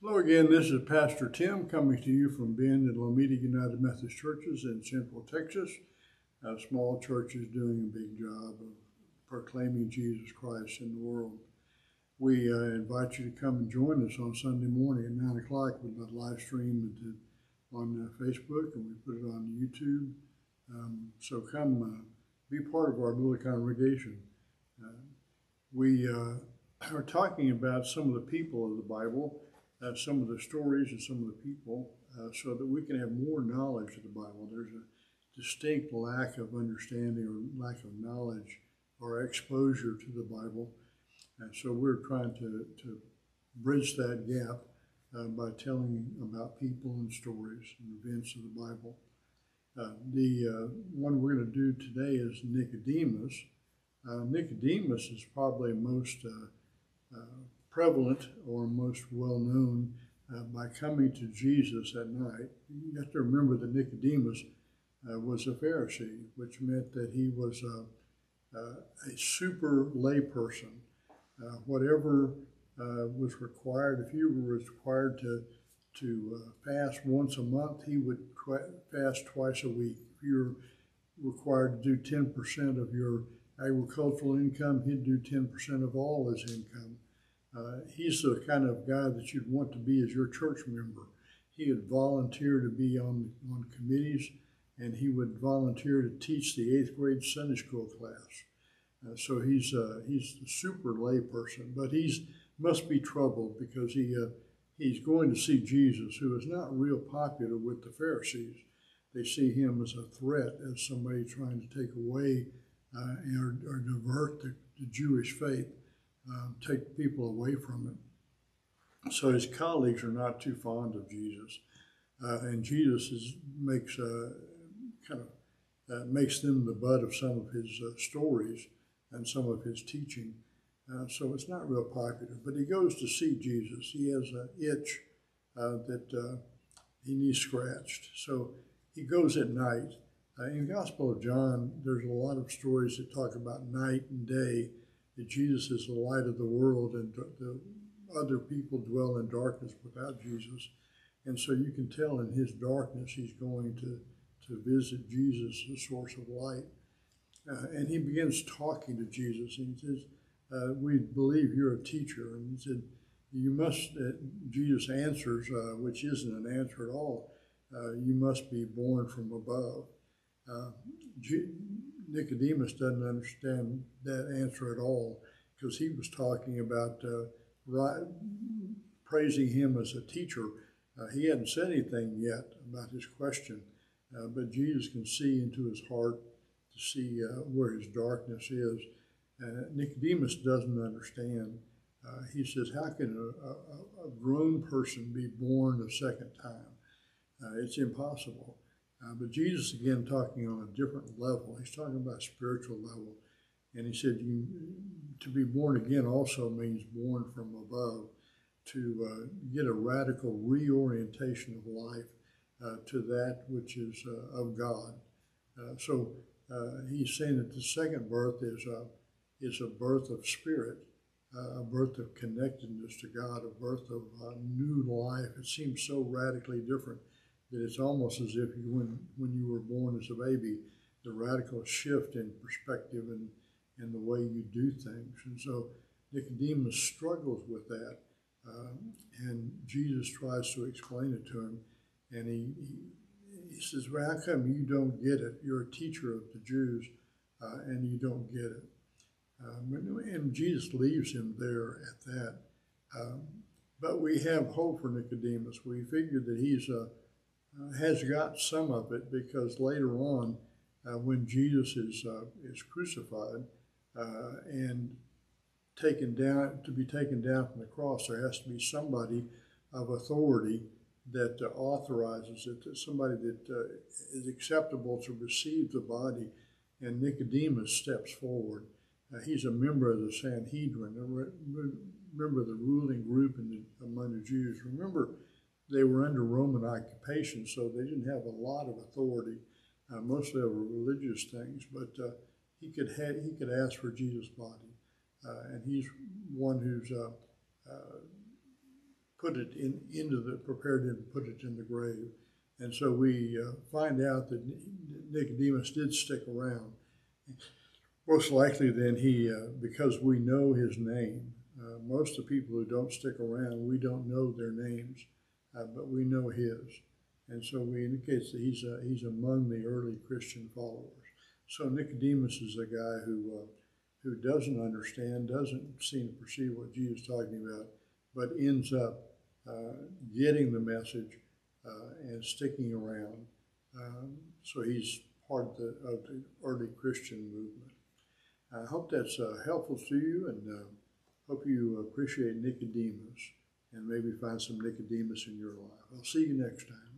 Hello again, this is Pastor Tim coming to you from Bend and Lomita United Methodist Churches in Central Texas. Small churches doing a big job of proclaiming Jesus Christ in the world. We invite you to come and join us on Sunday morning at 9 o'clock with the live stream on Facebook, and we put it on YouTube. So come be part of our little congregation. We are talking about some of the people of the Bible, some of the stories and some of the people, so that we can have more knowledge of the Bible. There's a distinct lack of understanding or lack of knowledge or exposure to the Bible. And so we're trying to bridge that gap by telling about people and stories and events of the Bible. The one we're going to do today is Nicodemus. Nicodemus is probably most prevalent or most well known by coming to Jesus at night. You have to remember that Nicodemus was a Pharisee, which meant that he was a super lay person. Whatever was required, if you were required to fast once a month, he would fast twice a week. If you're required to do 10% of your agricultural income, he'd do 10% of all his income. He's the kind of guy that you'd want to be as your church member. He would volunteer to be on committees, and he would volunteer to teach the 8th grade Sunday school class. So he's a super lay person, but must be troubled because he's going to see Jesus, who is not real popular with the Pharisees. They see him as a threat, as somebody trying to take away or divert the Jewish faith. Take people away from it. So his colleagues are not too fond of Jesus, and Jesus makes them the butt of some of his stories and some of his teaching. So it's not real popular. But he goes to see Jesus. He has an itch that he needs scratched. So he goes at night. In the Gospel of John, there's a lot of stories that talk about night and day, that Jesus is the light of the world and the other people dwell in darkness without Jesus. And so you can tell in his darkness he's going to visit Jesus, the source of light. And he begins talking to Jesus, and he says, we believe you're a teacher. And he said, you must, Jesus answers, which isn't an answer at all, you must be born from above. Nicodemus doesn't understand that answer at all, because he was talking about praising him as a teacher. He hadn't said anything yet about his question, but Jesus can see into his heart to see where his darkness is. Nicodemus doesn't understand. He says, how can a grown person be born a second time? It's impossible. But Jesus, again, talking on a different level. He's talking about a spiritual level. And he said, to be born again also means born from above, to get a radical reorientation of life to that which is of God. So he's saying that the second birth is a birth of spirit, a birth of connectedness to God, a birth of new life. It seems so radically different that it's almost as if when you were born as a baby, the radical shift in perspective and the way you do things. And so Nicodemus struggles with that, and Jesus tries to explain it to him. And he says, well, how come you don't get it? You're a teacher of the Jews, and you don't get it. And Jesus leaves him there at that. But we have hope for Nicodemus. We figure that he's has got some of it, because later on, when Jesus is crucified and taken down from the cross, there has to be somebody of authority that authorizes it, that somebody that is acceptable to receive the body. And Nicodemus steps forward. He's a member of the Sanhedrin, a member of the ruling group among the Jews. Remember, they were under Roman occupation, so they didn't have a lot of authority, mostly over religious things. But he could ask for Jesus' body, and he's one who's prepared him to put it in the grave. And so we find out that Nicodemus did stick around. Most likely then because we know his name. Most of the people who don't stick around, we don't know their names, but we know his. And so we indicates that he's among the early Christian followers. So Nicodemus is a guy who doesn't understand, doesn't seem to perceive what Jesus is talking about, but ends up getting the message and sticking around. So he's part of the early Christian movement. I hope that's helpful to you, and hope you appreciate Nicodemus and maybe find some Nicodemus in your life. I'll see you next time.